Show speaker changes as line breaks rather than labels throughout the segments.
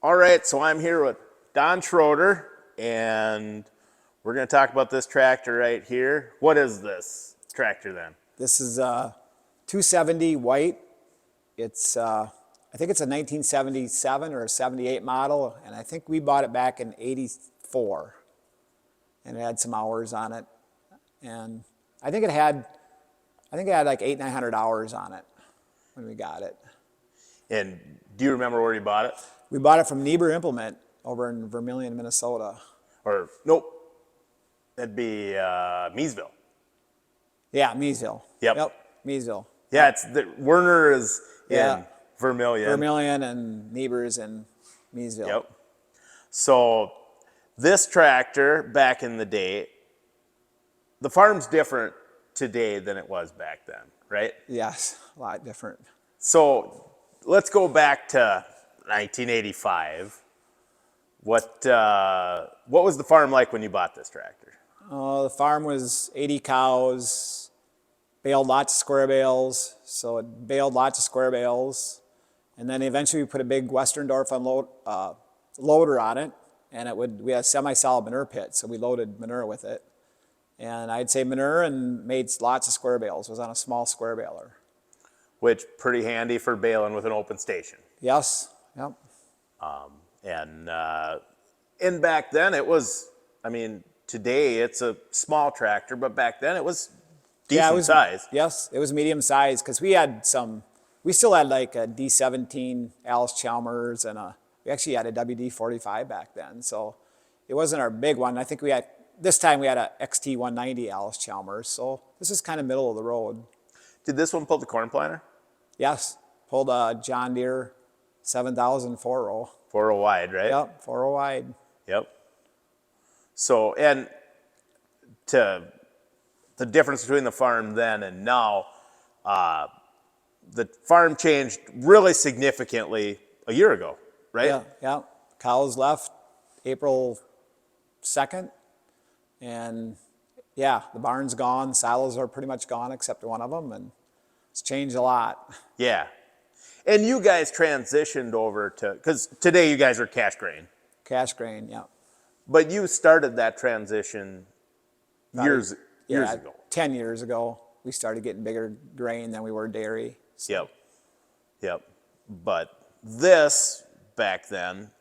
All right, so I'm here with Don Schroeder, and we're going to talk about this tractor right here. What is this tractor then?
This is a 270 white. It's I think it's a 1977 or a 78 model, and I think we bought it back in 84, and it had some hours on it, and I think it had like 900 hours on it when we got it.
And do you remember where you bought it?
We bought it from Niebuhr Implement over in Vermillion, Minnesota.
Or, nope, that'd be Meesville.
Yeah, Meesville.
Yep.
Meesville.
Yeah, Werner is
Yeah.
in Vermillion.
Vermillion and Niebuhr's in Meesville.
Yep. So this tractor back in the day, the farm's different today than it was back then, right?
Yes, a lot different.
So let's go back to 1985. What was the farm like when you bought this tractor?
The farm was 80 cows, baled lots of square bales, so it baled lots of square bales. And then eventually we put a big Westerndorf loader on it, and we had a semi-solid manure pit, so we loaded manure with it. And I'd say manure and made lots of square bales. It was on a small square baler.
Which, pretty handy for baling with an open station.
Yes, yep.
And back then it was, I mean, today it's a small tractor, but back then it was decent size.
Yes, it was medium size because we still had like a D17 Alice Chalmers and we actually had a WD-45 back then. So it wasn't our big one. I think this time we had a XT190 Alice Chalmers. So this is kind of middle of the road.
Did this one pull the corn planter?
Yes, pulled a John Deere 7000 4-row.
4-row wide, right?
Yep, 4-row wide.
Yep. So, and the difference between the farm then and now, the farm changed really significantly a year ago, right?
Yeah, yeah. Cows left April 2nd, and yeah, the barn's gone. Silos are pretty much gone except one of them, and it's changed a lot.
Yeah. And you guys transitioned over to, because today you guys are cash grain.
Cash grain, yeah.
But you started that transition years ago.
10 years ago, we started getting bigger grain than we were dairy. So.
Yep. But this, back then,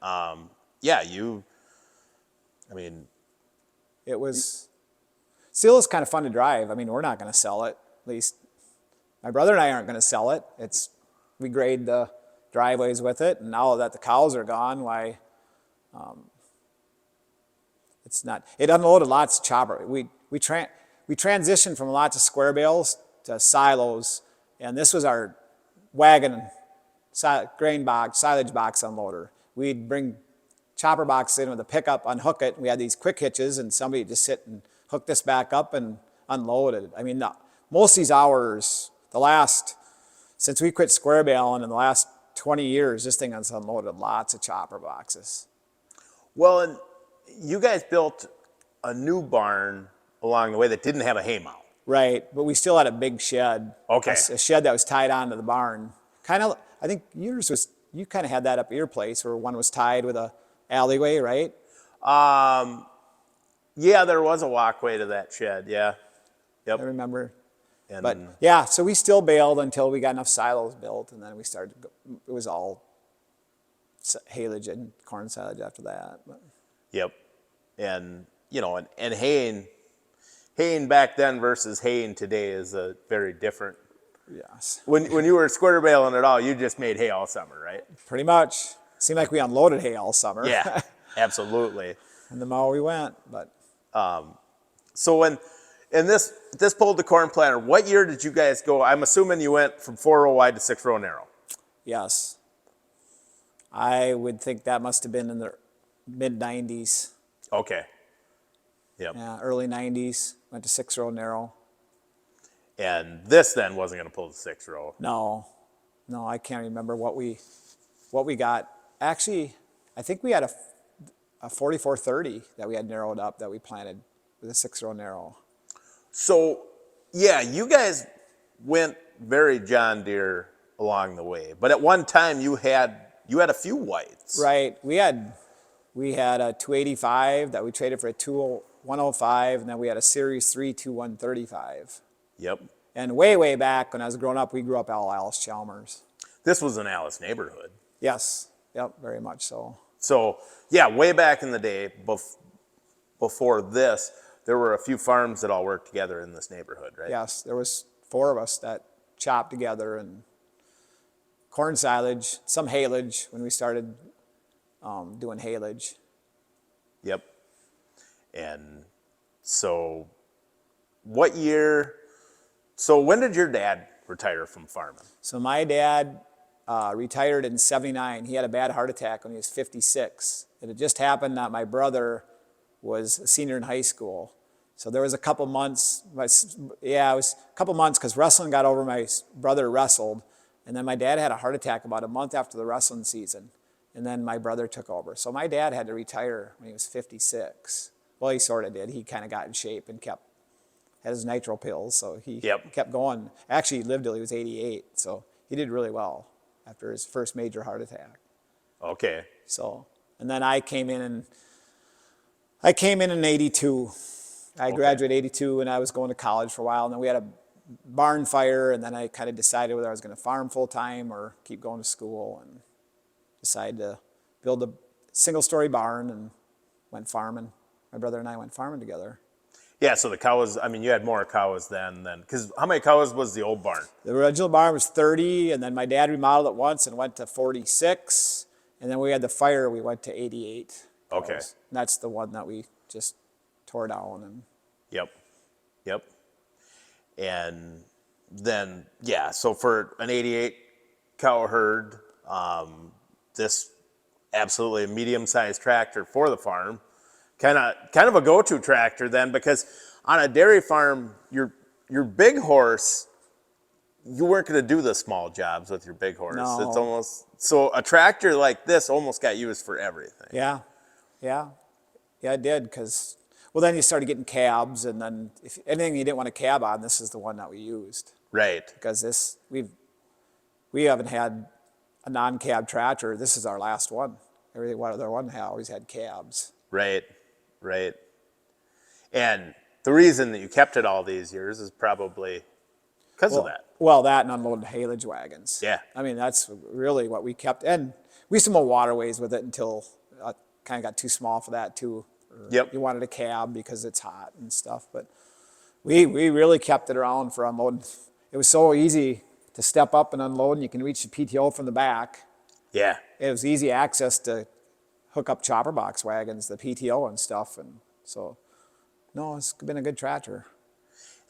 It was, still is kind of fun to drive. I mean, we're not going to sell it. At least my brother and I aren't going to sell it. We grade the driveways with it, and now that the cows are gone, it's not. It unloaded lots of chopper. We transitioned from lots of square bales to silos, and this was our wagon grain box, silage box unloader. We'd bring chopper box in with a pickup, unhook it. We had these quick hitches, and somebody would just sit and hook this back up and unload it. I mean, most of these hours, since we quit square baling in the last 20 years, this thing has unloaded lots of chopper boxes.
Well, and you guys built a new barn along the way that didn't have a hay mow.
Right, but we still had a big shed.
Okay.
A shed that was tied onto the barn. Kind of, I think you kind of had that up at your place where one was tied with a alleyway, right?
Yeah, there was a walkway to that shed, yeah. Yep.
I remember.
And
But yeah, so we still baled until we got enough silos built, and then we started, it was all haylage and corn silage after that. But.
Yep. And, and haying back then versus haying today is a very different.
Yes.
When you were square baling it all, you just made hay all summer, right?
Pretty much. Seemed like we unloaded hay all summer.
Yeah, absolutely.
And the mower we went, but.
So this pulled the corn planter, what year did you guys go? I'm assuming you went from 4-row wide to 6-row narrow.
Yes. I would think that must have been in the mid-90s.
Okay. Yep.
Yeah, early 90s, went to 6-row narrow.
And this then wasn't going to pull the 6-row.
No, I can't remember what we got. Actually, I think we had a 4430 that we had narrowed up that we planted with a 6-row narrow.
So, yeah, you guys went very John Deere along the way. But at one time you had you had a few whites.
Right. We had a 285 that we traded for a 105, and then we had a Series 3 135.
Yep.
And way back when I was growing up, we grew up all Alice Chalmers.
This was an Alice neighborhood.
Yes. Yep. Very much so.
So, yeah, way back in the day, before this, there were a few farms that all worked together in this neighborhood, right?
Yes. There was 4 of us that chopped together, and corn silage, some haylage when we started doing haylage.
Yep. And so, what year? So, when did your dad retire from farming?
So my dad retired in '79. He had a bad heart attack when he was 56. It had just happened that my brother was a senior in high school. So there was a couple months, it was a couple months because wrestling got over, my brother wrestled, and then my dad had a heart attack about a month after the wrestling season, and then my brother took over. So my dad had to retire when he was 56. Well, he sort of did. He kind of got in shape and had his nitro pills, so he kept going. Actually, he lived till he was 88, so he did really well after his first major heart attack.
Okay.
So, and then I came in in 82. I graduated 82, and I was going to college for a while, and then we had a barn fire, and then I kind of decided whether I was going to farm full-time or keep going to school, and decided to build a single-story barn and went farming. My brother and I went farming together.
Yeah, so the cows, I mean, you had more cows then, because how many cows was the old barn?
The original barn was 30, and then my dad remodeled it once and went to 46, and then we had the fire, we went to 88 cows.
Okay.
And that's the one that we just tore down. And
Yep. And then, yeah, so for an 88 cow herd, this absolutely a medium-sized tractor for the farm, kind of a go-to tractor then, because on a dairy farm, your big horse, you weren't going to do the small jobs with your big horse.
No.
It's almost, so a tractor like this almost got used for everything.
Yeah, it did, because, well, then you started getting cabs, and then if anything you didn't want a cab on, this is the one that we used.
Right.
Because we haven't had a non-cab tractor. This is our last one. Every other one always had cabs.
Right. And the reason that you kept it all these years is probably because of that.
Well, that and unloaded haylage wagons.
Yeah.
I mean, that's really what we kept. And we used to mow waterways with it until it kind of got too small for that, too.
Yep.
You wanted a cab because it's hot and stuff. But we really kept it around for unloading. It was so easy to step up and unload, and you can reach the PTO from the back.
Yeah.
It was easy access to hook up chopper box wagons, the PTO and stuff. And so, no, it's been a good tractor.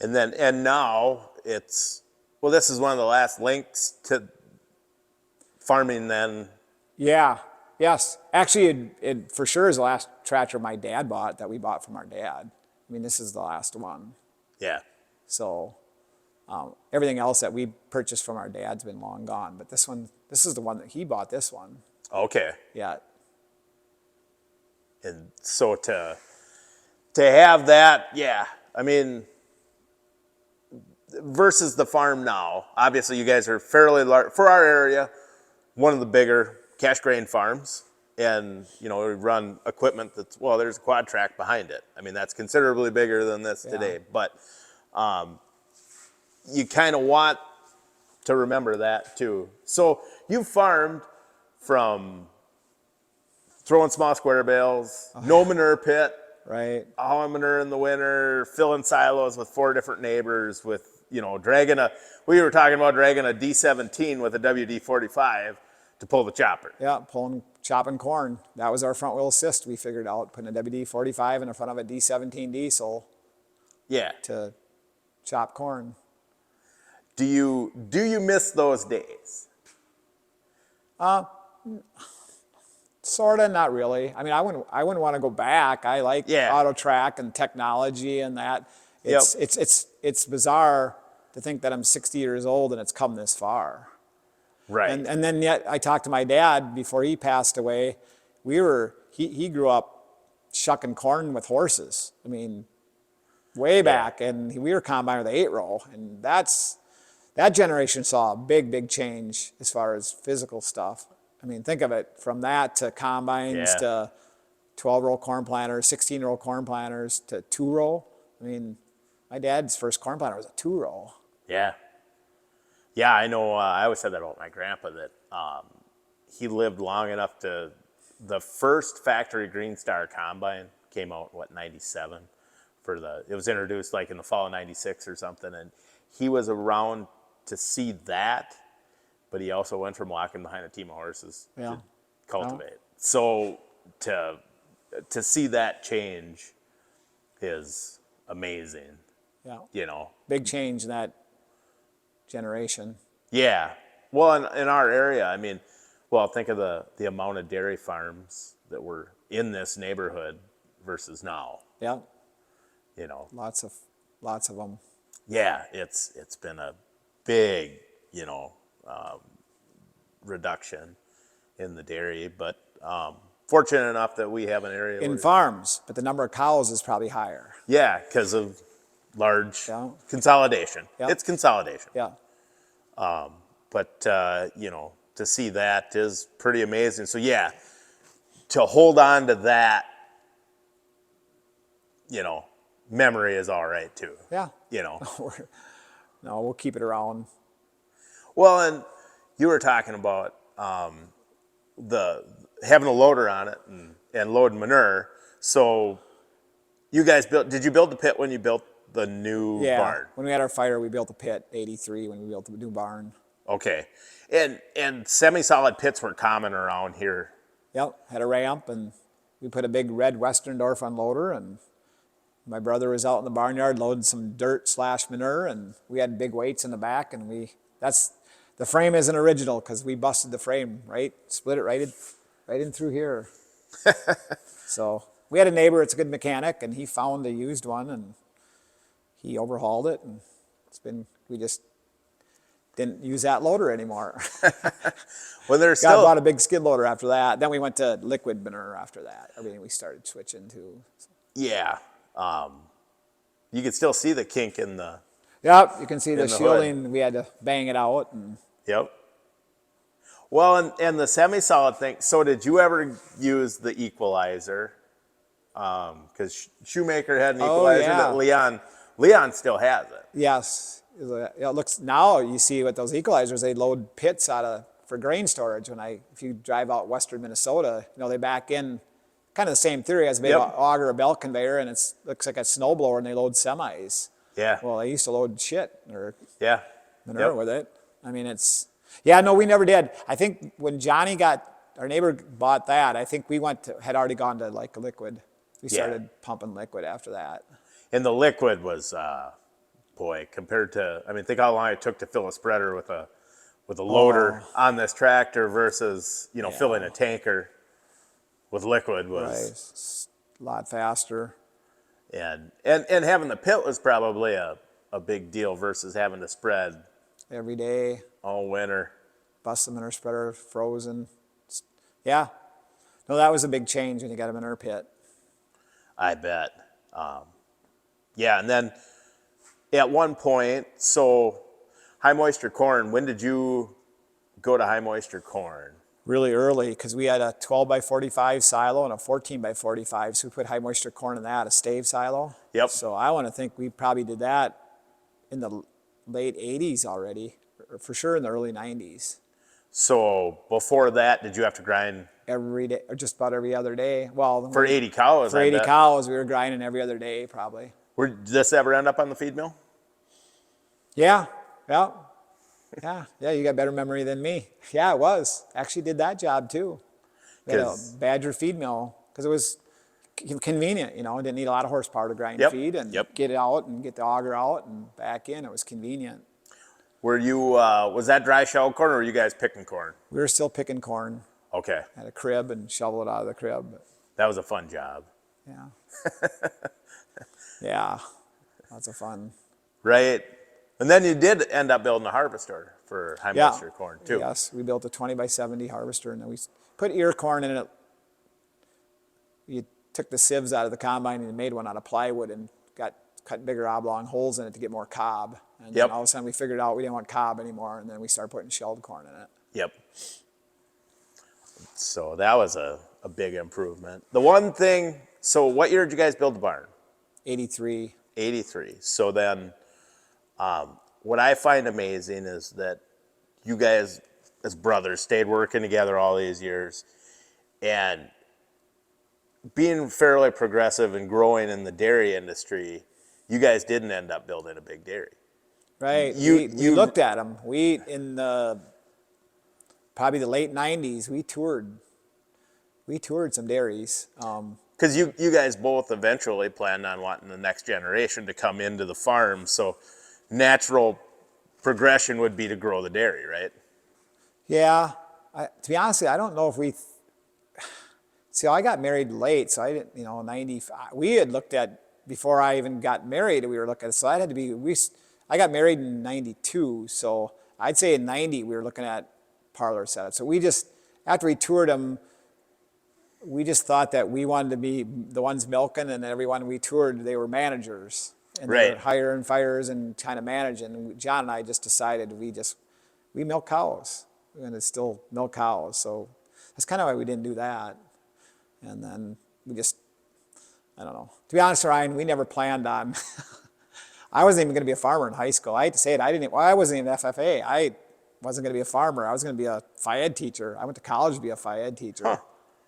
And now it's, well, this is one of the last links to farming then.
Yeah, yes. Actually, it for sure is the last tractor my dad bought that we bought from our dad. I mean, this is the last one.
Yeah.
So everything else that we purchased from our dad's been long gone. But this is the one that he bought, this one.
Okay.
Yeah.
And so to have that, yeah, I mean, versus the farm now, obviously you guys are fairly large, for our area, one of the bigger cash grain farms. And, we run equipment that's, well, there's a quad track behind it. I mean, that's considerably bigger than this today. But you kind of want to remember that too. So you farmed from throwing small square bales, no manure pit,
Right.
hauling manure in the winter, filling silos with 4 different neighbors, with, we were talking about dragging a D17 with a WD-45 to pull the chopper.
Yeah, chopping corn. That was our front wheel assist we figured out, putting a WD-45 in the front of a D17 diesel
Yeah.
to chop corn.
Do you miss those days?
Sorta, not really. I mean, I wouldn't want to go back. I like auto track and technology and that. It's bizarre to think that I'm 60 years old and it's come this far.
Right.
And then yet I talked to my dad before he passed away. He grew up shucking corn with horses. I mean, way back, and we were combined with the 8-row, and that generation saw a big change as far as physical stuff. I mean, think of it, from that to combines
Yeah.
to 12-row corn planters, 16-row corn planters to 2-row. I mean, my dad's first corn planter was a 2-row.
Yeah. Yeah, I know. I always said that about my grandpa, that he lived long enough to. The first factory Green Star combine came out in, what, 97? It was introduced like in the fall of 96 or something. And he was around to see that, but he also went from walking behind a team of horses
Yeah.
to cultivate. So to see that change is amazing,
Yeah.
you know.
Big change in that generation.
Yeah. Well, in our area, I mean, well, think of the amount of dairy farms that were in this neighborhood versus now,
Yeah.
you know.
Lots of them.
Yeah, it's been a big, you know, reduction in the dairy, but fortunate enough that we have an area
In
where,
farms, but the number of cows is probably higher.
yeah, because of large
Yeah.
consolidation.
Yeah.
It's consolidation.
Yeah.
But, you know, to see that is pretty amazing. So, yeah, to hold on to that, you know, memory is all right, too.
Yeah.
You know.
No, we'll keep it around.
Well, and you were talking about the having a loader on it and loading manure. So you guys did you build the pit when you built the new
Yeah.
barn?
When we had our fire, we built a pit, 83, when we built the new barn.
Okay. And semi-solid pits were common around here.
Yep. Had a ramp, and we put a big red Westerndorf unloader, and my brother was out in the barnyard loading some dirt/manure, and we had big weights in the back, and the frame isn't original because we busted the frame, right? Split it right in through here. So we had a neighbor, it's a good mechanic, and he found a used one, and he overhauled it, and we just didn't use that loader anymore.
Well, there's
God
still
bought a big skid loader after that. Then we went to liquid manure after that. I mean, we started switching to.
yeah. You can still see the kink in the.
Yep, you can see the
the
shielding. We had to bang it out. And
Yep. Well, and the semi-solid thing. So did you ever use the equalizer? Because Shoemaker had an equalizer that Leon still has it.
yes, it looks now. You see with those equalizers, they load pits for grain storage. If you drive out western Minnesota, they back in. Kind of the same theory as a big auger or belt conveyor, and it looks like a snowblower, and they load semis.
Yeah.
Well, they used to load shit or
Yep.
manure with it. I mean, no, we never did. I think when Johnny our neighbor bought that, I think we had already gone to like liquid. We started pumping liquid after that.
And the liquid was, compared to, I mean, think how long it took to fill a spreader with a loader on this tractor versus, filling a tanker with liquid was
a lot faster.
And having the pit was probably a big deal versus having to spread
every day
all winter.
Bust the manure spreader frozen. Yeah. No, that was a big change when you got a manure pit.
I bet. And then at one point, so high moisture corn, when did you go to high moisture corn?
Really early, because we had a 12 by 45 silo and a 14 by 45, so we put high moisture corn in that, a stave silo.
Yep.
So I want to think we probably did that in the late 80s already, or for sure in the early 90s.
So before that, did you have to grind?
Every day, or just about every other day. Well,
for 80 cows,
for 80 cows, we were grinding every other day probably.
Did this ever end up on the feed mill?
Yeah. Yeah, you got better memory than me. Yeah, it was. Actually did that job too. We had a Badger feed mill because it was convenient, didn't need a lot of horsepower to grind feed and get it out and get the auger out and back in. It was convenient.
Were you, was that dry shell corn or were you guys picking corn?
We were still picking corn.
Okay.
Had a crib and shovel it out of the crib.
That was a fun job.
Yeah. Yeah, lots of fun.
Right. And then you did end up building a harvester for high moisture corn too.
Yes, we built a 20 by 70 harvester, and then we put ear corn in it. You took the sieves out of the combine and made one out of plywood and cut bigger oblong holes in it to get more cob. And then all of a sudden we figured out we didn't want cob anymore, and then we started putting shelled corn in it.
Yep. So that was a big improvement. The one thing, so what year did you guys build the barn?
83.
83. So then what I find amazing is that you guys as brothers stayed working together all these years and being fairly progressive and growing in the dairy industry, you guys didn't end up building a big dairy.
Right. We looked at them. We, in the, probably the late 90s, we toured some dairies.
Because you guys both eventually planned on wanting the next generation to come into the farm, so natural progression would be to grow the dairy, right?
Yeah. To be honest with you, I don't know if we, see, I got married late, so I didn't, 95. We had looked at, before I even got married, we were looking at, so I had to be, I got married in 92, so I'd say in 90 we were looking at parlor setup. So we just, after we toured them, we just thought that we wanted to be the ones milking, and everyone we toured, they were managers. And they were hiring fires and kind of managing. And John and I just decided we milk cows. We're going to still milk cows. So that's kind of why we didn't do that. And then we just, I don't know. To be honest, Ryan, we never planned on, I wasn't even going to be a farmer in high school. I hate to say it, I wasn't even FFA. I wasn't going to be a farmer. I was going to be a phy-ed teacher. I went to college to be a phy-ed teacher. Huh.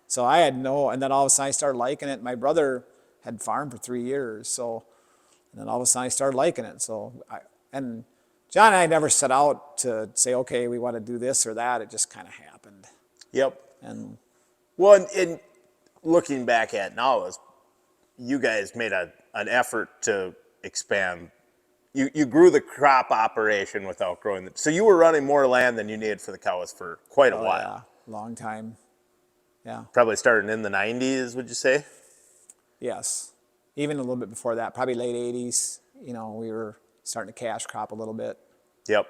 So I had and then all of a sudden I started liking it. My brother had farmed for 3 years. So, and then all of a sudden I started liking it. So, and John and I never set out to say, okay, we want to do this or that. It just kind of happened.
Yep.
And
well, and looking back at now, is you guys made an effort to expand. You grew the crop operation without growing so you were running more land than you needed for the cows for quite a while.
Yeah, long time. Yeah.
Probably starting in the 90s, would you say?
Yes. Even a little bit before that, probably late 80s, we were starting to cash crop a little bit.
Yep.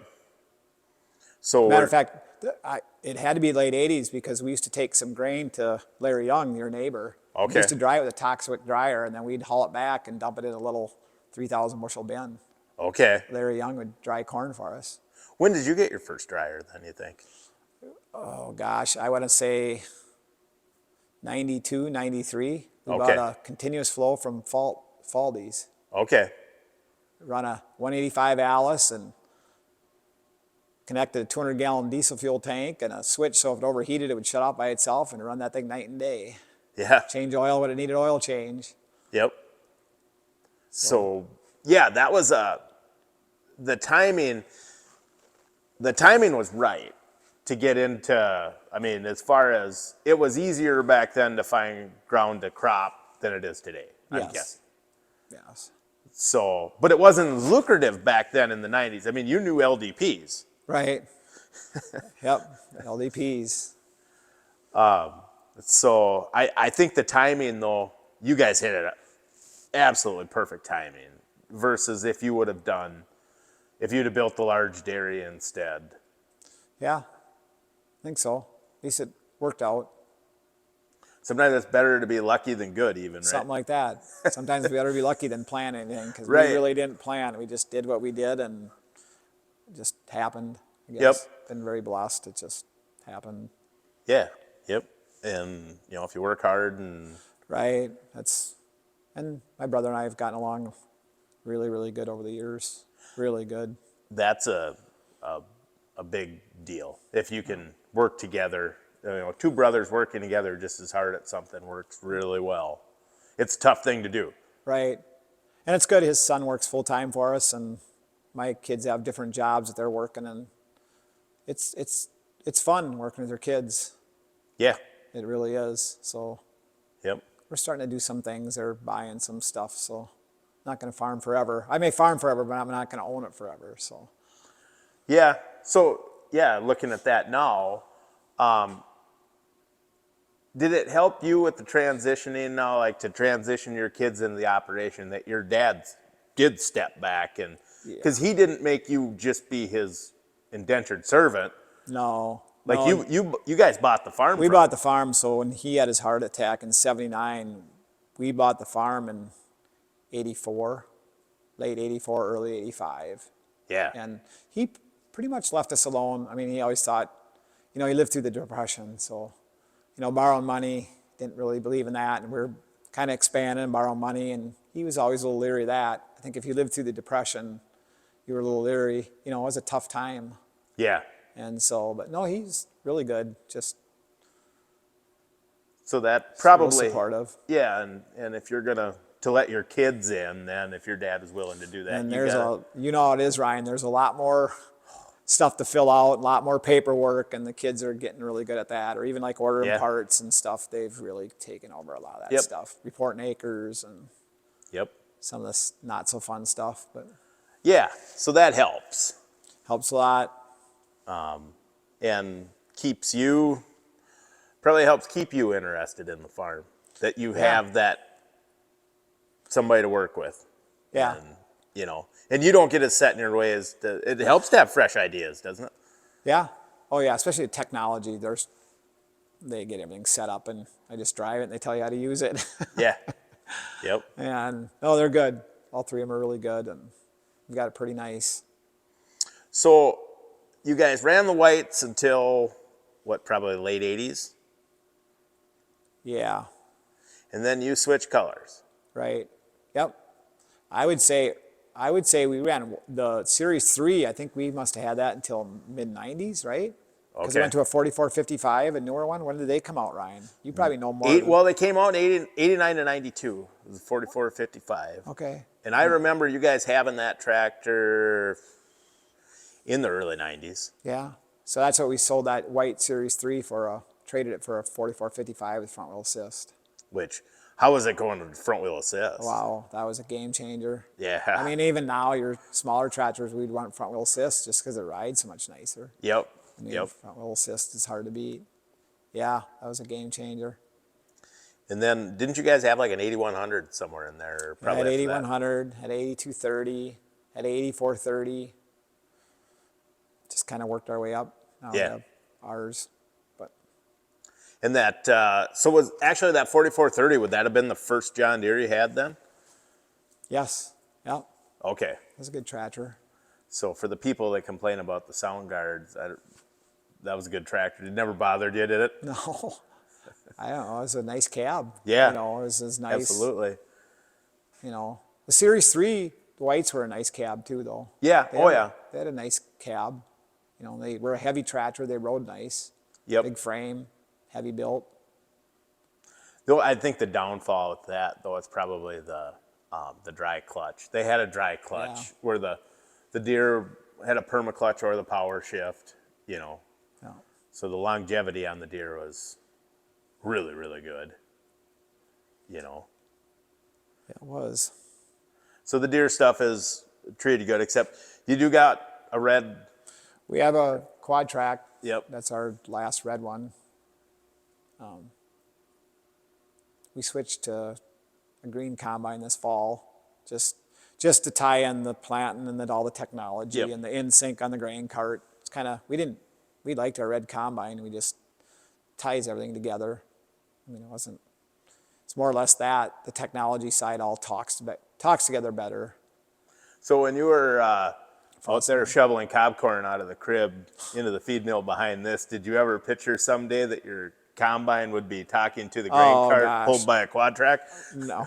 So
matter of fact, it had to be late 80s because we used to take some grain to Larry Young, your neighbor.
Okay.
We used to dry it with a Toxic dryer, and then we'd haul it back and dump it in a little 3,000 bushel bin.
Okay.
Larry Young would dry corn for us.
When did you get your first dryer then, you think?
Oh, gosh, I want to say 92, 93. We bought a continuous flow from Faldy's.
Okay.
Run a 185 Alice and connected a 200-gallon diesel fuel tank and a switch so if it overheated, it would shut off by itself and run that thing night and day.
Yeah.
Change oil when it needed oil change.
Yep. So yeah, that was the timing was right to get into, I mean, as far as it was easier back then to find ground to crop than it is today, I'm guessing.
Yes.
So, but it wasn't lucrative back then in the 90s. I mean, you knew LDPs.
Right. Yep, LDPs.
So I think the timing, though, you guys hit it absolutely perfect timing versus if you'd have built the large dairy instead.
Yeah, I think so. At least it worked out.
Sometimes it's better to be lucky than good, even, right?
Something like that. Sometimes it's better to be lucky than plan anything because
Right.
we really didn't plan. We just did what we did and it just happened. I guess.
Yep.
Been very blessed. It just happened.
Yeah. Yep. And if you work hard and
right, and my brother and I have gotten along really, really good over the years. Really good.
That's a big deal. If you can work together, two brothers working together just as hard at something works really well. It's a tough thing to do.
Right. And it's good his son works full time for us and my kids have different jobs that they're working and it's fun working with your kids.
Yeah.
It really is. So
yep.
We're starting to do some things. They're buying some stuff, so not going to farm forever. I may farm forever, but I'm not going to own it forever. So.
Yeah. So yeah, looking at that now, did it help you with the transitioning now, like to transition your kids into the operation that your dad did step back and because he didn't make you just be his indentured servant.
No.
Like you guys bought the farm.
We bought the farm, so when he had his heart attack in '79, we bought the farm in '84, late '84, early '85.
Yeah.
And he pretty much left us alone. I mean, he always thought, he lived through the Depression, so borrowing money. Didn't really believe in that, and we are kind of expanding and borrowing money, and he was always a little leery of that. I think if you lived through the Depression, you were a little leery. It was a tough time.
Yeah.
And so, but no, he's really good. Just
So that
real
probably,
supportive.
yeah, and if you're gonna to let your kids in, then if your dad is willing to do that,
And
you
there's
gotta,
how it is, Ryan. There's a lot more stuff to fill out, a lot more paperwork, and the kids are getting really good at that. Or even like ordering
yeah,
parts and stuff. They've really taken over a lot of that
yep,
stuff. Reporting acres and
yep,
some of this not so fun stuff, but
yeah. So that helps
helps a lot.
and probably helps keep you interested in the farm. That you
Yeah.
have that somebody to work with,
Yeah.
and and you don't get as set in your ways. It helps to have fresh ideas, doesn't it?
Yeah. Oh yeah, especially with technology. They get everything set up and I just drive it and they tell you how to use it.
Yeah. Yep.
And no, they're good. All three of them are really good and we've got it pretty nice.
So you guys ran the whites until what, probably late 80s?
Yeah.
And then you switched colors.
Right. Yep. I would say we ran the Series 3. I think we must have had that until mid-90s, right? Because we
Okay.
went to a 4455, a newer one. When did they come out, Ryan? You probably know more.
Well, they came out in 89 to 92. It was 44 55.
Okay.
And I remember you guys having that tractor in the early 90s,
Yeah. So that's what we sold that white Series 3 for, traded it for a 4455 with front wheel assist.
which, how was it going with front wheel assist?
Wow, that was a game changer.
Yeah.
I mean, even now, your smaller tractors, we'd want front wheel assist just because it rides so much nicer.
Yep.
I mean,
Yep.
front wheel assist is hard to beat. Yeah, that was a game changer.
And then didn't you guys have like an 8100 somewhere in there?
Had
Probably after that?
8100, had 8230, had 8430. Just kind of worked our way up. Now we
Yeah.
have ours. But
And that, so was actually that 4430, would that have been the first John Deere you had then?
yes, yeah,
Okay.
it was a good tractor.
So for the people that complain about the sound guards, that was a good tractor. It never bothered you, did it?
No, I don't know. It was a nice cab.
Yeah.
It was nice.
Absolutely.
The Series 3, the whites were a nice cab too, though.
Yeah.
They
Oh,
had
yeah.
They had a nice cab. They were a heavy tractor. They rode nice.
Yep.
Big frame, heavy built.
Though I think the downfall with that, though, is probably the dry clutch. They had a dry clutch
Yeah.
where the Deere had a perma clutch or the power shift,
Yeah.
So the longevity on the Deere was really, really good,
Yeah, it was.
So the Deere stuff is treated good, except you do got a red.
We have a quad track.
Yep.
That's our last red one. We switched to a green combine this fall, just to tie in the planting and then all the technology
Yep.
and the in sync on the grain cart. It's kind of we liked our red combine. We just ties everything together. I mean, it's more or less that the technology side all talks together better.
So when you were out there shoveling cob corn out of the crib into the feed mill behind this, did you ever picture someday that your combine would be talking to the grain
Oh,
cart
gosh.
pulled by a quad track?
No.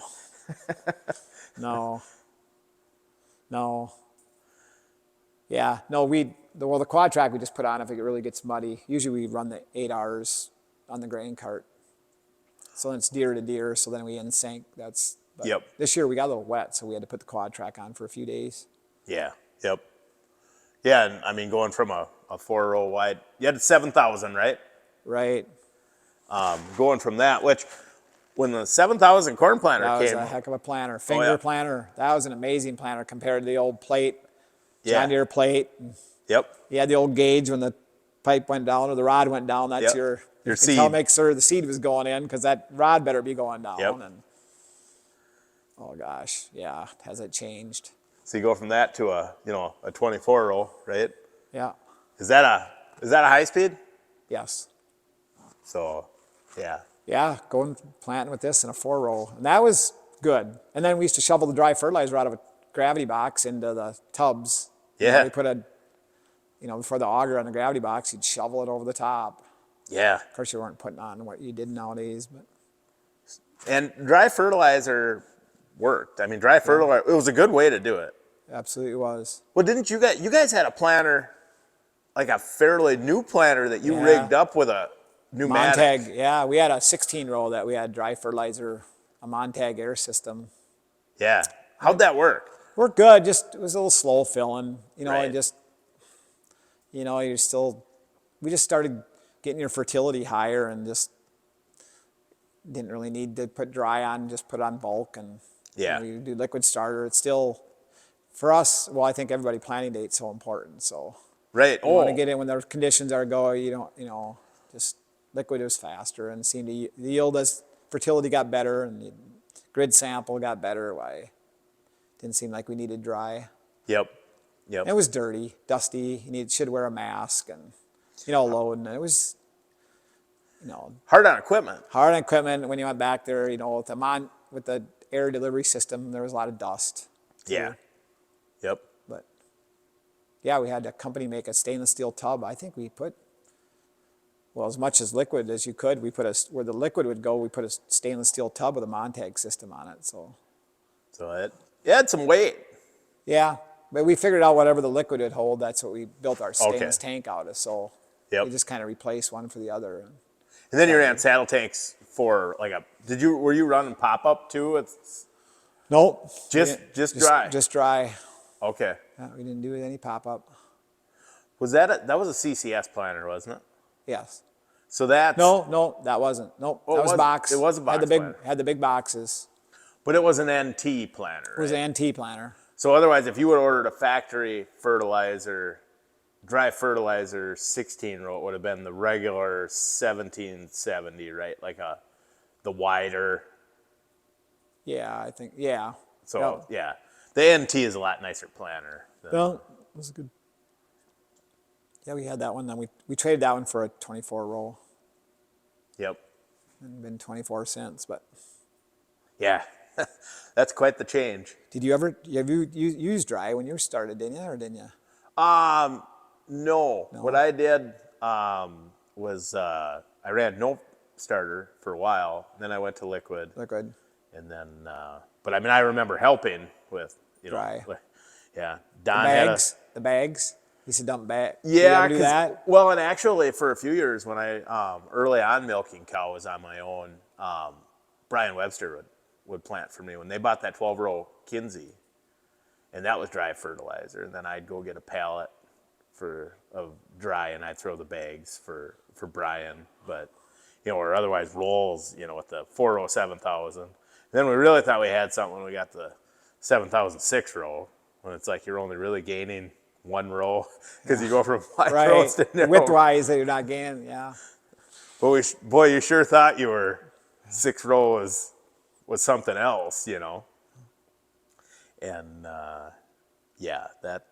No. Yeah, no, the quad track we just put on if it really gets muddy. Usually we run the 8 hours on the grain cart. So then it's deer to deer, so then we in sync. But
Yep.
This year we got a little wet, so we had to put the quad track on for a few days.
Yeah. Yep. Yeah, and I mean, going from a 4-row wide, you had 7,000, right?
Right.
Going from that, which when the 7,000 corn planter
That was
came,
a heck of a planter. Finger
yeah.
planter. That was an amazing planter compared to the old plate,
Yeah.
John Deere plate.
Yep.
You had the old gauge when the pipe went down or the rod went down. That's
Yep.
your
Your
you can tell,
seed.
make sure the seed was going in because that rod better be going down.
Yep.
And oh gosh, yeah, has it changed?
So you go from that to a 24-row, right?
Yeah.
Is that a high speed?
Yes.
So, yeah.
Yeah, going planting with this in a 4-row, and that was good. And then we used to shovel the dry fertilizer out of a gravity box into the tubs.
Yeah.
We put before the auger on the gravity box, you'd shovel it over the top.
Yeah.
Of course, you weren't putting on what you did nowadays, but
And dry fertilizer worked. I mean, dry fertilizer, it was a good way to do it.
absolutely was.
Well, didn't you guys had a planter, like a fairly new planter that you
Yeah.
rigged up with a pneumatic.
Montag, yeah, we had a 16 row that we had dry fertilizer, a Montag air system.
Yeah. How'd that work?
Worked good, just it was a little slow filling. You know,
Right.
it just, you know, you're still, we just started getting your fertility higher and just didn't really need to put dry on, just put on bulk and
Yeah.
you do liquid starter. It's still, for us, well, I think everybody planting date's so important. So
Right.
you want to
Oh,
get in when the conditions are going, you don't, you know, just liquid was faster and seemed to the yield as fertility got better and the grid sample got better. Why didn't seem like we needed dry.
yep. Yep.
And it was dirty, dusty. Should wear a mask and you know load. And it was you know
Hard on equipment.
hard on equipment when you went back there. You know with the air delivery system, there was a lot of dust. Too.
Yeah. Yep.
But yeah, we had a company make a stainless steel tub. I think we put well as much as liquid as you could. We put where the liquid would go. We put a stainless steel tub with a Montag system on it. So
So it had some weight.
yeah, but we figured out whatever the liquid would hold. That's what we built our stainless tank out of. So
Yep.
we just kind of replaced one for the other.
And then you ran saddle tanks for like were you running pop up too? It's
Nope.
just dry.
Just dry.
Okay.
Yeah, we didn't do any pop up.
Was that was a CCS planter, wasn't it?
Yes.
So that's
No, that wasn't. Nope.
Oh,
that
it
was
wasn't.
box.
It was a box planter.
Had the big boxes.
But it was an NT planter.
It was
Right?
an NT planter.
So otherwise, if you would have ordered a factory fertilizer, dry fertilizer 16 row, it would have been the regular 1770, right? Like the wider.
Yeah, I think. Yeah.
So yeah, the NT is a lot nicer planter.
Well, it was good. Yeah, we had that one. Then we traded that one for a 24 row.
Yep.
And been 24 since. But
Yeah, that's quite the change.
did you ever have you used dry when you started? Didn't you or didn't you?
No. What I did was I ran no starter for a while. Then I went to liquid.
Liquid.
And then, but I mean, I remember helping with,
Dry.
Yeah.
The
Don
bags. The bags. He said dump bag. Did you
Yeah,
ever do that?
well, and actually for a few years when I early on milking cows on my own, Brian Webster would plant for me when they bought that 12-row Kinsey, and that was dry fertilizer. And then I'd go get a pallet of dry, and I'd throw the bags for Brian, but or otherwise rolls, with the 4-row 7,000. Then we really thought we had something when we got the 7,006 row, when it's like you're only really gaining 1 row because you go from wide rows to narrow.
Width-wise, that you're not gaining, yeah.
But boy, you sure thought you were 6 row was something else, And yeah, that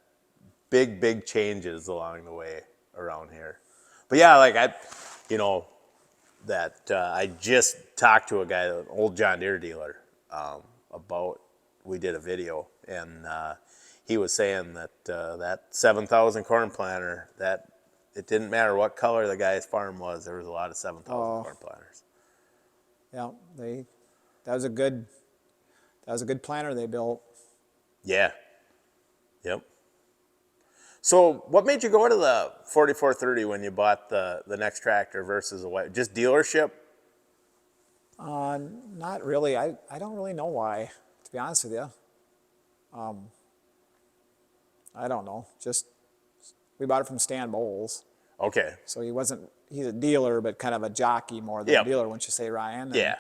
big changes along the way around here. But yeah, like I just talked to a guy, an old John Deere dealer, about, we did a video, and he was saying that that 7,000 corn planter, that it didn't matter what color the guy's farm was, there was a lot of 7,000 corn planters.
Yeah, that was a good planter they built.
Yeah. Yep. So what made you go to the 4430 when you bought the next tractor versus a white? Just dealership?
Not really. I don't really know why, to be honest with you. I don't know. Just we bought it from Stan Bowles.
Okay.
So he's a dealer, but kind of a jockey more than a dealer, wouldn't you say, Ryan? And
Yeah.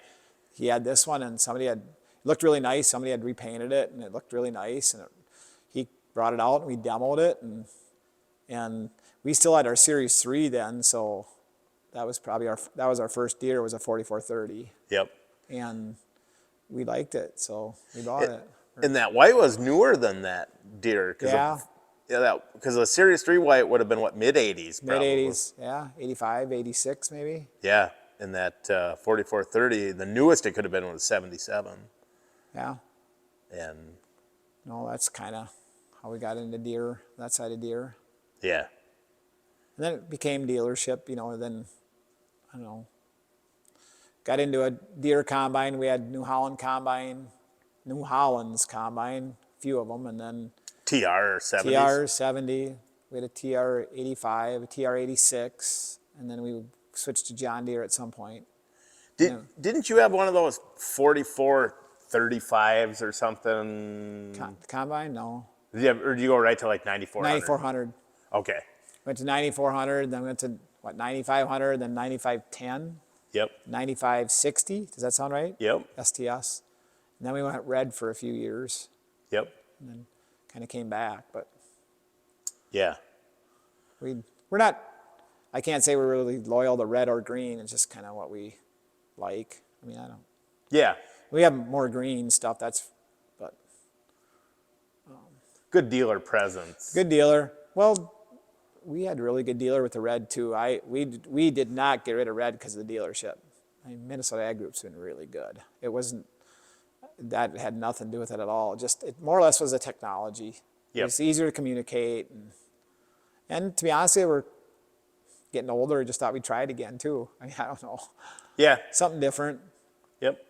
he had this one, and it looked really nice. Somebody had repainted it, and it looked really nice. And he brought it out, and we demoed it, and we still had our Series 3 then, so that was probably our first Deere, was a 4430.
Yep.
And we liked it, so we bought it.
And that white was newer than that Deere.
Yeah.
Because the Series 3 white would have been, what, mid-80s probably.
Mid-80s, yeah, 85, 86 maybe.
Yeah, and that 4430, the newest it could have been was 77.
Yeah.
And
No, that's kind of how we got into Deere, that side of Deere.
yeah.
And then it became dealership, then don't know, got into a deer combine. We had New Holland's combine, a few of them, and then
TR 70s.
TR 70. We had a TR 85, a TR 86, and then we switched to John Deere at some point.
Didn't you have one of those 44 35s or something?
Combine? No.
Or did you go right to like 9400?
9400.
Okay.
Went to 9400, then went to 9500, then 9510,
Yep.
9560. Does that sound right?
Yep.
STS. And then we went red for a few years,
Yep.
and then kind of came back. But
Yeah.
we're not. I can't say we're really loyal to red or green. It's just kind of what we like. I mean, I don't.
Yeah.
We have more green stuff. But
Good dealer presence.
good dealer. Well, we had really good dealer with the red too. We did not get rid of red because of the dealership. I mean, Minnesota Ag Group's been really good. It wasn't. That had nothing to do with it at all. Just it more or less was the technology.
Yep.
It's easier to communicate, and to be honest, we're getting older. Just thought we'd try it again too. I mean, I don't know,
Yeah.
something different.
Yep.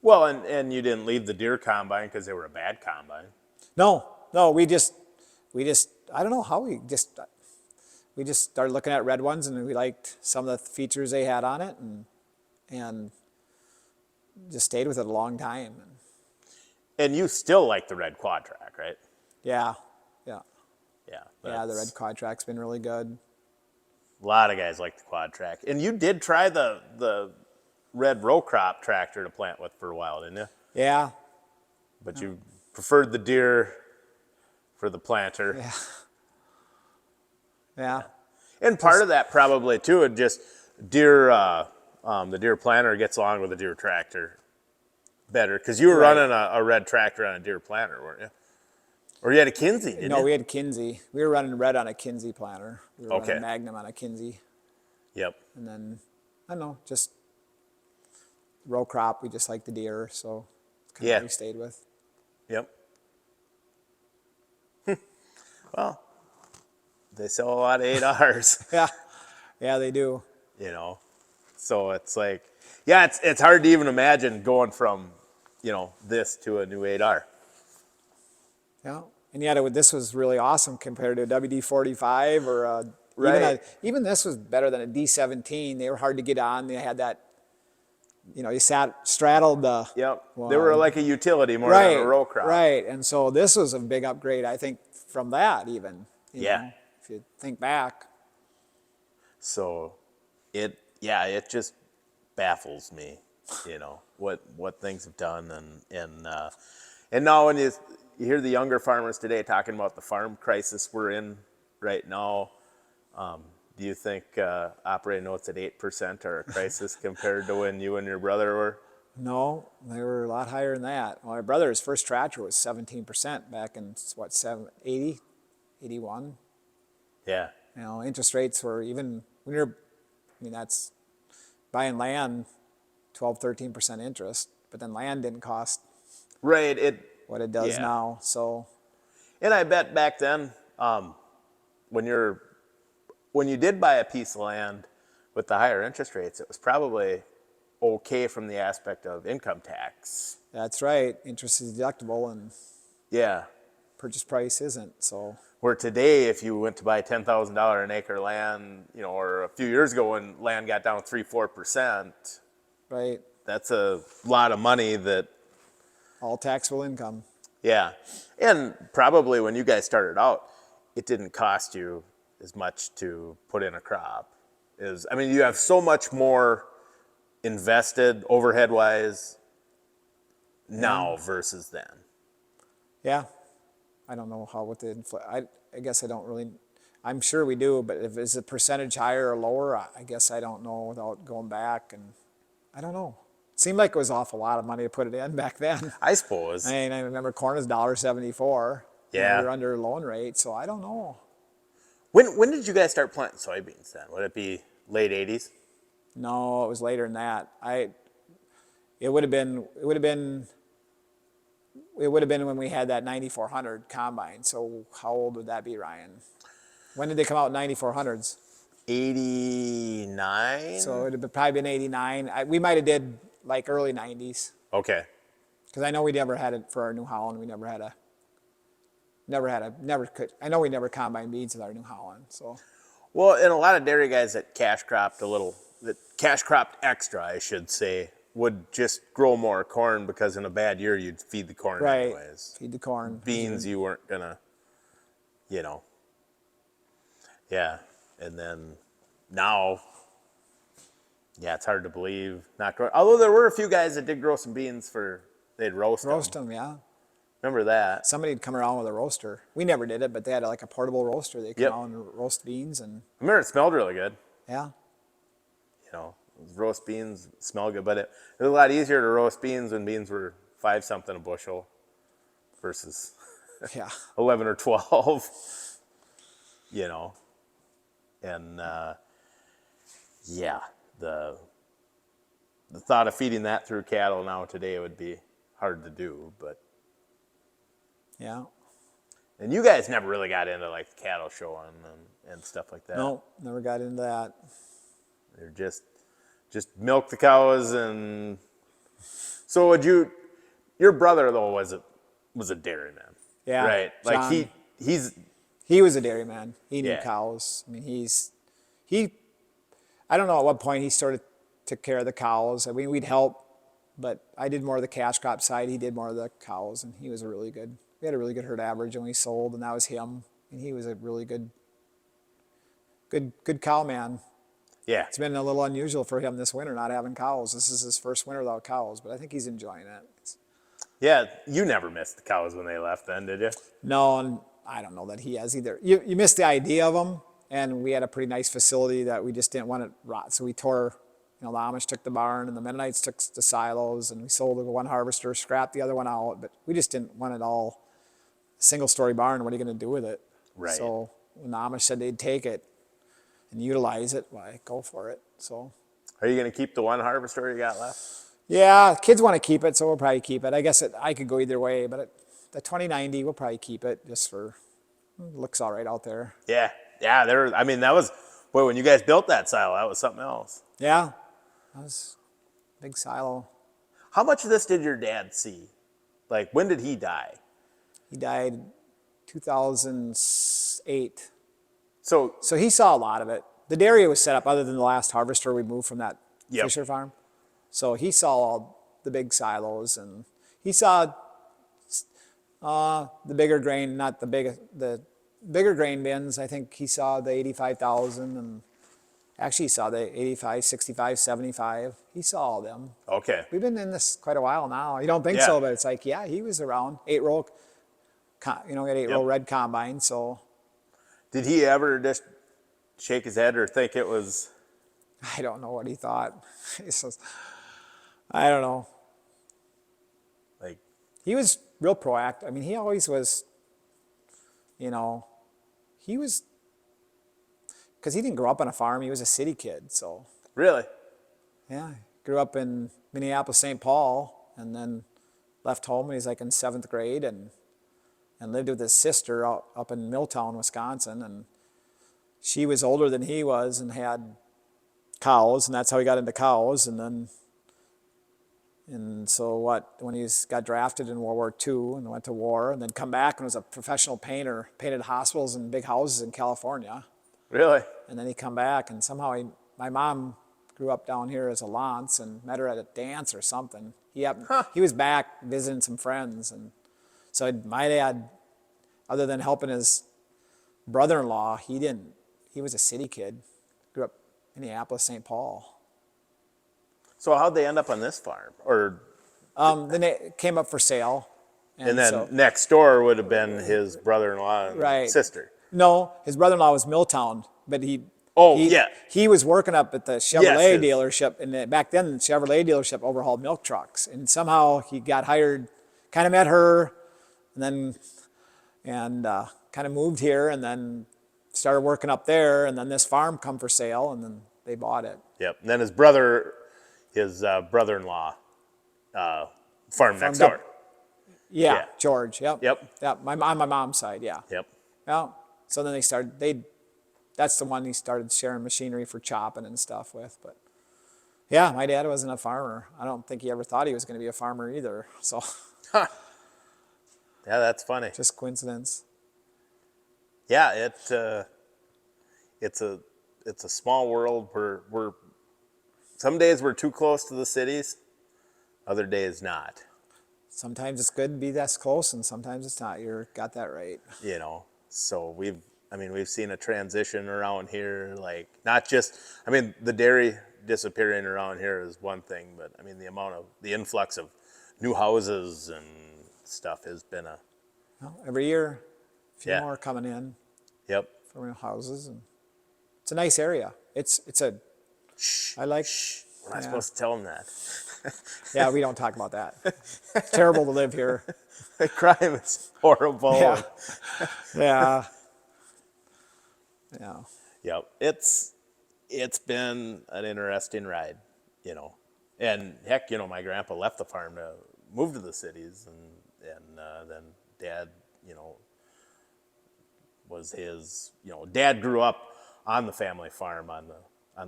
Well, and you didn't leave the deer combine because they were a bad combine.
No, we just I don't know how we just started looking at red ones, and we liked some of the features they had on it, and just stayed with it a long time.
And you still like the red quad track, right?
Yeah.
Yeah.
The red quad track's been really good.
A lot of guys like the quad track. And you did try the red row crop tractor to plant with for a while, didn't you?
Yeah.
But you preferred the deer for the planter.
Yeah.
And part of that probably too, it just deer, the deer planter gets along with the deer tractor better because you were running a red tractor on a deer planter, weren't you? Or you had a Kinsey, didn't you?
No, we had Kinsey. We were running red on a Kinsey planter. We were
Okay.
running Magnum on a Kinsey.
Yep.
And then, I don't know, just row crop, we just like the deer, so kind of what we stayed with.
Yep. Well, they sell a lot of 8Rs.
Yeah, they do.
You know, so it's like, yeah, it's hard to even imagine going from, this to a new 8R.
Yeah, and yet this was really awesome compared to a WD-45 or
Right.
even this was better than a D17. They were hard to get on. They had that, you straddled the.
Yep.
Well,
They were like a utility more than a row crop.
Right, and so this was a big upgrade, I think, from that even. you
Yeah.
know, if you think back.
So it just baffles me, what things have done, and now when you hear the younger farmers today talking about the farm crisis we're in right now, do you think operating notes at 8% are a crisis compared to when you and your brother were?
No, they were a lot higher than that. Well, my brother's first tractor was 17% back in, 80, 81.
Yeah.
Interest rates were even, that's buying land, 12, 13% interest, but then land didn't cost
Right.
what it does
Yeah.
now, so.
And I bet back then, when you did buy a piece of land with the higher interest rates, it was probably okay from the aspect of income tax.
That's right, interest is deductible and
Yeah.
purchase price isn't, so.
Where today, if you went to buy $10,000 an acre land, or a few years ago when land got down 3-4%,
Right,
that's a lot of money that,
all taxable income.
yeah. And probably when you guys started out, it didn't cost you as much to put in a crop. You have so much more invested overhead-wise now versus then.
Yeah, I don't know I guess I don't really, I'm sure we do, but if it's a percentage higher or lower, I guess I don't know without going back, and I don't know. It seemed like it was awful lot of money to put it in back then.
I suppose.
I remember corn was $1.74.
Yeah.
We were under loan rate, so I don't know.
When did you guys start planting soybeans then? Would it be late 80s?
No, it was later than that. It would have been when we had that 9400 combine. So how old would that be, Ryan? When did they come out in 9400s?
89.
So it would have probably been 89. We might have did like early 90s.
Okay.
Because I know we never had it for our New Holland. We never could. I know we never combined beans with our New Holland. So
Well, and a lot of dairy guys that cash cropped extra, I should say, would just grow more corn because in a bad year you'd feed the corn
right,
anyways.
feed the corn.
Beans you weren't gonna, you know. Yeah, and then now, yeah, it's hard to believe not grow. Although there were a few guys that did grow some beans they'd roast them.
Yeah.
Remember that?
Somebody'd come around with a roaster. We never did it, but they had like a portable roaster. They come
Yep.
out and roast beans and
I remember it smelled really good.
yeah.
You know, roast beans smell good, but it was a lot easier to roast beans when beans were 5 something a bushel versus
Yeah.
11 or 12. You know, and yeah, the thought of feeding that through cattle now today would be hard to do, but.
Yeah.
And you guys never really got into like the cattle showing and stuff like that.
No, never got into that.
They're just milk the cows and so your brother though was a dairyman.
Yeah.
Right. Like
John,
he
was a dairyman. He knew
Yeah.
cows. I mean, I don't know at what point he sort of took care of the cows. I mean, we'd help, but I did more of the cash crop side. He did more of the cows, and we had a really good herd average when we sold, and that was him. And he was a really good cow man.
Yeah.
It's been a little unusual for him this winter not having cows. This is his first winter without cows, but I think he's enjoying it.
Yeah. You never missed the cows when they left then, did you?
No, and I don't know that he has either. You miss the idea of them, and we had a pretty nice facility that we just didn't want it rot. So we tore, the Amish took the barn, and the Mennonites took the silos, and we sold the one harvester, scrapped the other one out, but we just didn't want it all single-story barn. What are you going to do with it?
Right.
So when the Amish said they'd take it and utilize it, why, go for it. So.
Are you going to keep the one harvester you got left?
Yeah, kids want to keep it, so we'll probably keep it. I guess I could go either way, but the 2090, we'll probably keep it just for it looks all right out there.
Yeah. Yeah. That was, boy, when you guys built that silo, that was something else.
Yeah, that was a big silo.
How much of this did your dad see? Like, when did he die?
He died 2008.
So
he saw a lot of it. The dairy was set up other than the last harvester we moved from that
Yep.
Fisher farm. So he saw all the big silos, and he saw the bigger grain, not the bigger grain bins. I think he saw the 85,000, and actually he saw the 85, 65, 75. He saw all them.
okay.
We've been in this quite a while now. You don't think
Yeah.
so, but it's like, yeah, he was around. 8-row, we had 8-row
Yep.
red combine, so
Did he ever just shake his head or think it was?
I don't know what he thought. He says, I don't know.
Like,
He was real proactive. I mean, he always was, he was, because he didn't grow up on a farm. He was a city kid, so.
really?
Yeah, grew up in Minneapolis, St. Paul, and then left home when he was like in 7th grade and lived with his sister up in Milltown, Wisconsin. And she was older than he was and had cows, and that's how he got into cows. And so when he got drafted in World War II and went to war and then come back and was a professional painter, painted hospitals and big houses in California.
Really?
And then he come back, and somehow my mom grew up down here as a Lance and met her at a dance or something. He was back visiting some friends, and so my dad, other than helping his brother-in-law, he was a city kid, grew up in Minneapolis, St. Paul.
So how'd they end up on this farm? Or
Then it came up for sale.
and then
so-
next door would have been his brother-in-law and
Right.
sister.
No, his brother-in-law was Milltown, but he was working up at the Chevrolet dealership, and back then the Chevrolet dealership overhauled milk trucks, and somehow he got hired, kind of met her, and kind of moved here, and then started working up there, and then this farm come for sale, and then they bought it.
Yep. And then his brother-in-law farmed next
up.
door.
Yeah, George. Yep.
Yep.
Yep. On my mom's side. Yeah.
Yep.
Yeah. So then they that's the one he started sharing machinery for chopping and stuff with. But yeah, my dad wasn't a farmer. I don't think he ever thought he was going to be a farmer either. So
Huh. Yeah, that's funny.
just coincidence.
Yeah, it's a small world. We're some days we're too close to the cities, other days not.
Sometimes it's good to be this close, and sometimes it's not. You got that right.
You know, so we've seen a transition around here. Like not just, I mean, the dairy disappearing around here is one thing, but I mean the influx of new houses and stuff has been a
Well, every year, a few
yeah.
more coming in
Yep.
from houses, and it's a nice area. It's a
Shh.
I like.
Shh. We're not
Yeah.
supposed to tell them that.
Yeah, we don't talk about that. It's terrible to live here.
Crime is horrible.
Yeah. Yeah. Yeah.
Yep. It's been an interesting ride, you know. And heck, you know, my grandpa left the farm to move to the cities, and then Dad, you know, was his, you know, Dad grew up on the family farm on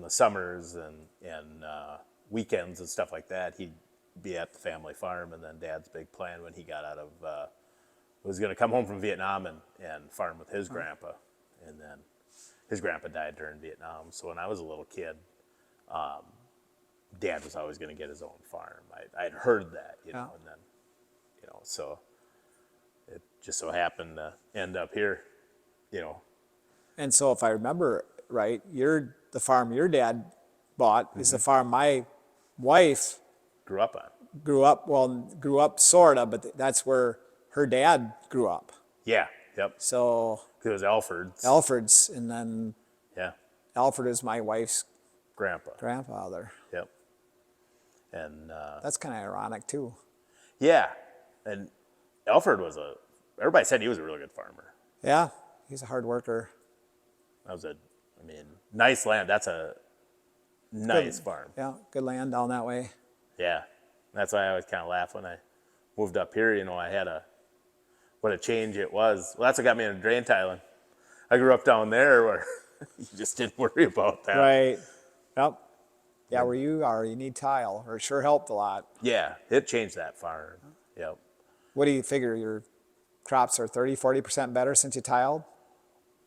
the summers and weekends and stuff like that. He'd be at the family farm, and then Dad's big plan when he got out of was going to come home from Vietnam and farm with his grandpa, and then his grandpa died during Vietnam. So when I was a little kid, Dad was always going to get his own farm. I'd heard that, you know, and then, you know, so it just so happened to end up here, you know.
And so, if I remember right, the farm your dad bought is the farm my wife
Grew up on.
grew up sorta, but that's where her dad grew up.
Yeah, yep.
So
It was Alfred's.
Alfred's, and then
Yeah,
Alfred is my wife's
grandpa.
grandfather.
Yep. And
That's kind of ironic too.
yeah, and Alfred everybody said he was a really good farmer.
Yeah, he's a hard worker.
Nice land. That's a nice farm.
Yeah, good land down that way.
Yeah, that's why I always kind of laugh when I moved up here. You know, what a change it was. Well, that's what got me into drain tiling. I grew up down there where you just didn't worry about that.
Right. Yep. Yeah, where you are, you need tile, or it sure helped a lot.
Yeah, it changed that farm. Yep.
What do you figure your crops are 30-40% better since you tiled?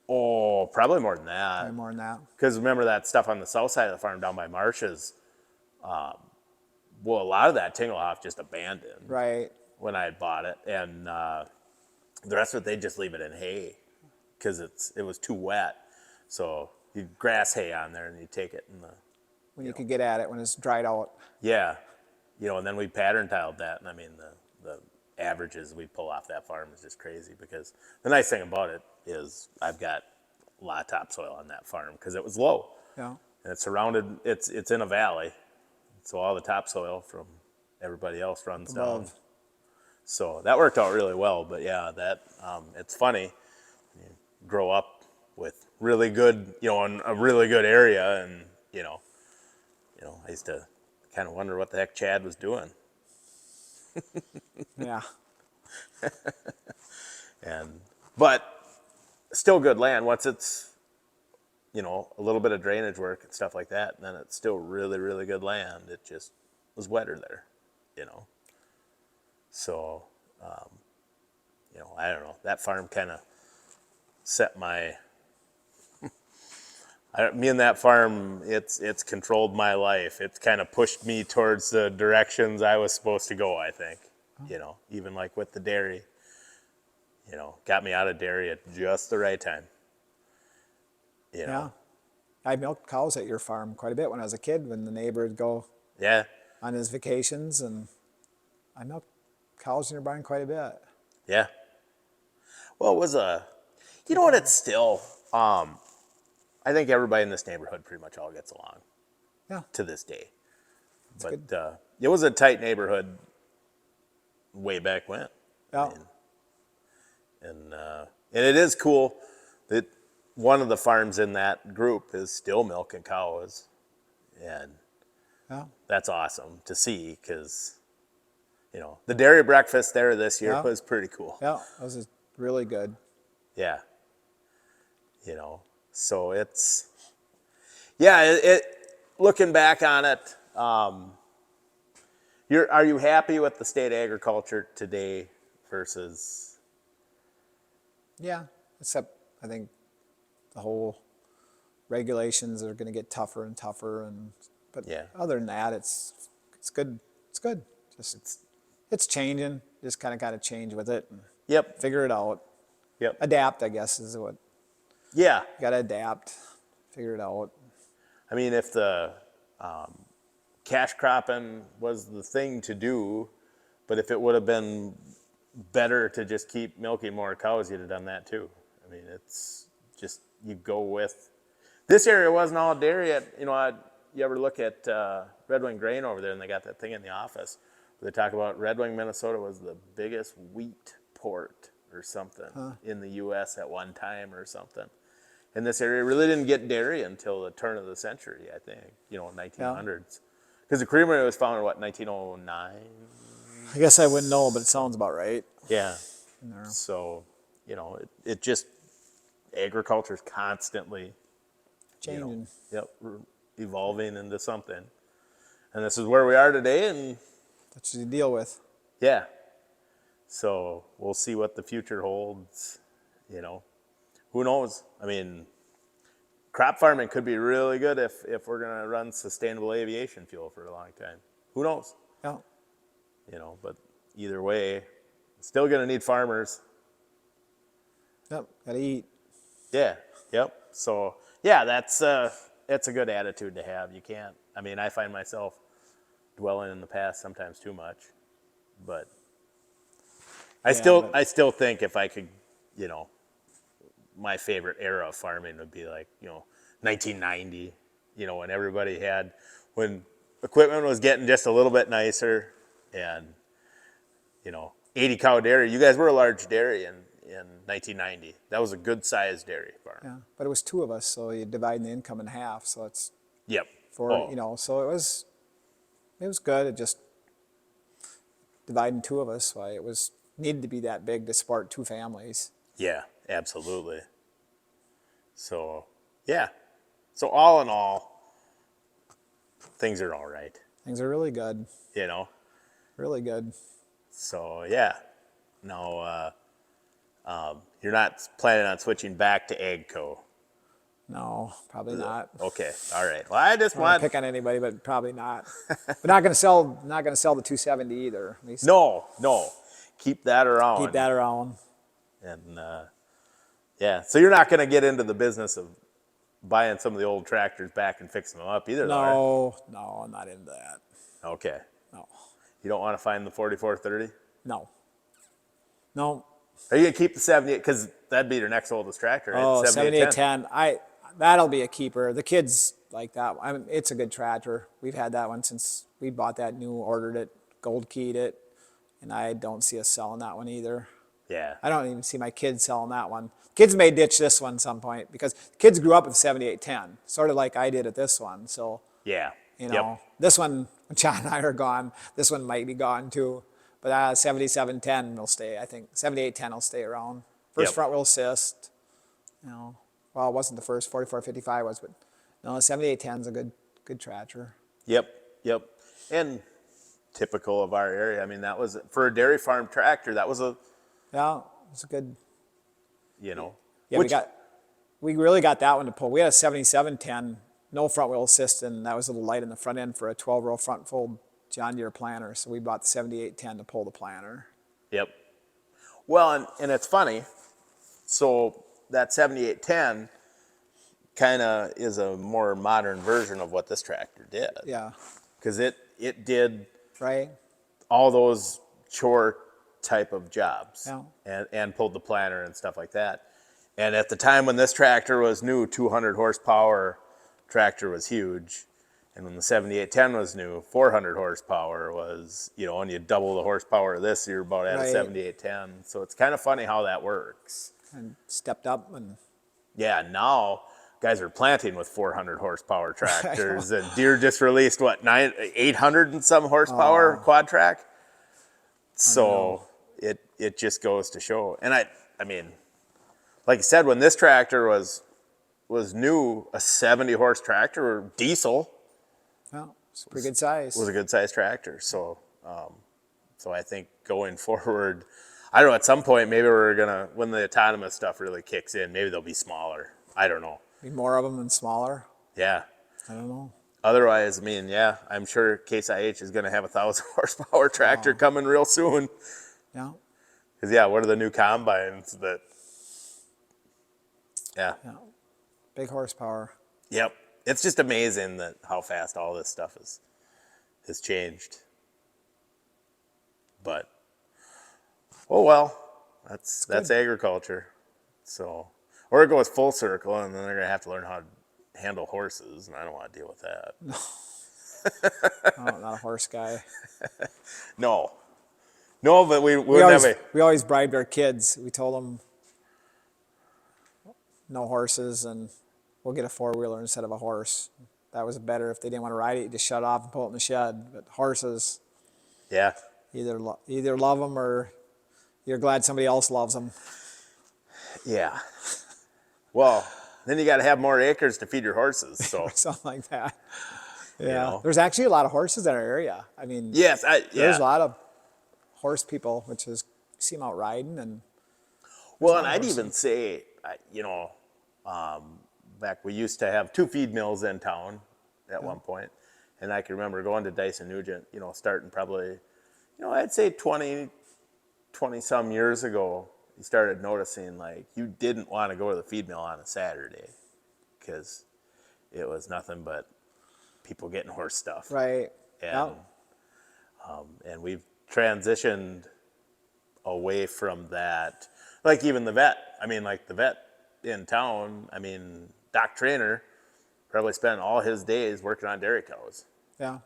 Oh, probably more than that.
Probably more than that.
Because remember that stuff on the south side of the farm down by Marsh's, well, a lot of that Tingelhoff just abandoned
Right.
when I had bought it. And the rest of it, they just leave it in hay because it was too wet. So you grass hay on there and you take it and
When you could get at it when it's dried out.
yeah. You know, and then we pattern tiled that. And I mean, the averages we pull off that farm is just crazy because the nice thing about it is I've got a lot of topsoil on that farm because it was low.
Yeah.
And it's in a valley. So all the topsoil from everybody else runs down.
Above.
So that worked out really well. But yeah, it's funny. You grow up with really good, you know, in a really good area, and you know, I used to kind of wonder what the heck Chad was doing.
Yeah.
But still good land once it's, you know, a little bit of drainage work and stuff like that, and then it's still really, really good land. It just was wetter there, you know. So, you know, I don't know. That farm kind of set me and that farm, it's controlled my life. It's kind of pushed me towards the directions I was supposed to go, I think. You know, even like with the dairy, you know, got me out of dairy at just the right time. You know?
Yeah. I milked cows at your farm quite a bit when I was a kid, when the neighbor would go
Yeah.
on his vacations, and I milked cows in your barn quite a bit.
Yeah. Well, it was you know what, it's still, I think everybody in this neighborhood pretty much all gets along.
Yeah.
To this day.
Good.
But it was a tight neighborhood way back when.
Yeah.
And it is cool that one of the farms in that group is still milking cows. And
Yeah.
that's awesome to see because, you know, the dairy breakfast there this year
Yeah.
was pretty cool.
Yeah. That was really good.
Yeah. You know, So it's, yeah, looking back on it, are you happy with the state agriculture today versus?
Yeah, except I think the whole regulations are going to get tougher and tougher, but
Yeah.
other than that, it's good. It's good. Just it's changing. Just kind of got to change with it and
Yep.
figure it out.
Yep.
Adapt, I guess, is what
Yeah.
you got to adapt. Figure it out.
I mean, if the cash cropping was the thing to do, but if it would have been better to just keep milking more cows, you'd have done that too. I mean, it's just you go with. This area wasn't all dairy. You ever look at Red Wing Grain over there, and they got that thing in the office where they talk about Red Wing, Minnesota was the biggest wheat port or something in the U.S. at one time or something. And this area really didn't get dairy until the turn of the century, I think, 1900s. Because the creamery was founded, 1909?
I guess I wouldn't know, but it sounds about right.
Yeah. So, it just, agriculture's constantly,
Changing.
evolving into something. And this is where we are today, and
That's what you deal with.
yeah. So we'll see what the future holds, Who knows? I mean, crop farming could be really good if we're going to run sustainable aviation fuel for a long time. Who knows?
Yeah.
But either way, still going to need farmers.
Yep. Got to eat.
Yeah. Yep. So, yeah, that's a good attitude to have. You can't, I find myself dwelling in the past sometimes too much, but I still think if I could, my favorite era of farming would be like, 1990, when equipment was getting just a little bit nicer and, 80 cow dairy. You guys were a large dairy in 1990. That was a good sized dairy farm.
Yeah. But it was two of us, so you divide the income in half. So it's
Yep.
so it was good. It just dividing two of us, why it needed to be that big to support two families.
Yeah, absolutely. So, yeah. So all in all, things are all right,
Things are really good. Really good.
So, yeah. No, you're not planning on switching back to AgCo.
No, probably not.
Okay, all right. Well, I just
I don't want
want
to pick on anybody, but probably not. But not going to sell the 270 either. At least
no. Keep that around.
keep that around.
And yeah, so you're not going to get into the business of buying some of the old tractors back and fixing them up either, though,
No, I'm not into that.
right? Okay.
No,
You don't want to find the 4430?
no.
Are you going to keep the 78? Because that'd be your next oldest tractor, right?
Oh,
7810.
7810. That'll be a keeper. The kids like that. It's a good tractor. We've had that one since we bought that new, ordered it, gold keyed it, and I don't see us selling that one either.
Yeah.
I don't even see my kids selling that one. Kids may ditch this one some point because kids grew up with the 7810, sort of like I did at this one. So,
Yeah.
This one, when John and I are gone, this one might be gone too. But 7710 will stay, I think. 7810 will stay around. First front wheel assist. Well, it wasn't the first, 4455 was, but no, 7810 is a good tractor.
Yep. And typical of our area. That was, for a dairy farm tractor, that was a,
Yeah, it's a good. Yeah,
which,
we really got that one to pull. We had a 7710, no front wheel assist, and that was a little light in the front end for a 12-row front fold John Deere planter. So we bought the 7810 to pull the planter.
Yep. Well, and it's funny. So that 7810 kind of is a more modern version of what this tractor did.
Yeah.
Because it did
Right.
all those chore type of jobs.
Yeah.
And pulled the planter and stuff like that. And at the time when this tractor was new, 200 horsepower tractor was huge. And when the 7810 was new, 400 horsepower was, and you double the horsepower of this, you're about at a 7810. So it's kind of funny how that works.
And stepped up and.
Yeah, now guys are planting with 400 horsepower tractors, and Deere just released 800 and some horsepower quad track. So it just goes to show. And I mean, like you said, when this tractor was was new, a 70 horse tractor or diesel
Well, it's a pretty good size.
was a good sized tractor. So, so I think going forward, I don't know. At some point, maybe we're gonna when the autonomous stuff really kicks in, maybe they'll be smaller. I don't know.
Be more of them and smaller.
Yeah.
I don't know.
Otherwise, I mean, yeah, I'm sure Case IH is gonna have a 1,000 horsepower tractor coming real soon.
Yeah.
Because yeah, what are the new combines that? Yeah.
Yeah. Big horsepower.
Yep. It's just amazing that how fast all this stuff has changed. But oh well, that's agriculture. So or it goes full circle and then they're gonna have to learn how to handle horses, and I don't want to deal with that.
I'm not a horse guy.
No. No, but we wouldn't have a
We always bribed our kids. We told them no horses and we'll get a four-wheeler instead of a horse. That was better. If they didn't want to ride it, you just shut off and pull it in the shed. But horses,
yeah.
either love them or you're glad somebody else loves them.
Yeah. Well, then you got to have more acres to feed your horses. So
Something like that. Yeah.
You know.
There's actually a lot of horses in our area. I mean,
yes,
there's a lot of horse people, which is you see them out riding and.
Well, and I'd even say, you know, back we used to have 2 feed mills in town at one point, and I can remember going to Dyson Nugent, you know, starting probably, you know, I'd say 20 some years ago, you started noticing like you didn't want to go to the feed mill on a Saturday because it was nothing but people getting horse stuff.
Right.
And, and we've transitioned away from that. Like even the vet, I mean, like the vet in town, I mean, Doc Trainer probably spent all his days working on dairy cows.
Yeah.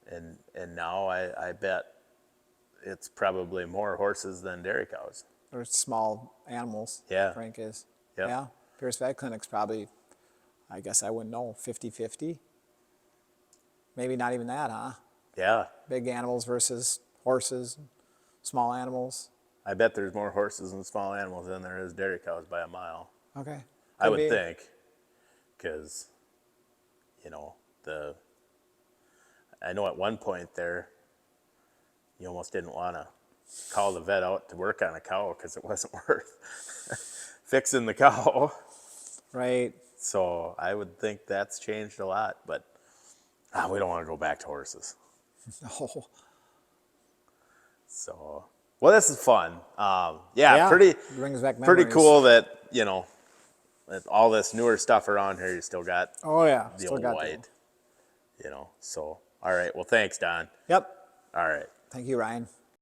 And now I bet it's probably more horses than dairy cows.
Or small animals.
Yeah.
Frank is.
Yep.
Yeah. Pierce Vet Clinic's probably, I guess I wouldn't know, 50-50. Maybe not even that, huh?
Yeah.
Big animals versus horses, small animals.
I bet there's more horses and small animals than there is dairy cows by a mile.
Okay.
I
Could
would
be.
think. Because, you know, I know at one point there, you almost didn't want to call the vet out to work on a cow because it wasn't worth fixing the cow.
Right.
So I would think that's changed a lot, but we don't want to go back to horses.
No.
So, well, this is fun. Yeah,
brings back
pretty
memories.
cool that, you know, with all this newer stuff around here, you still got
Oh yeah.
the
Still
old
got
white, you know. So, all right. Well, thanks, Don.
Yep.
All right.
Thank you, Ryan.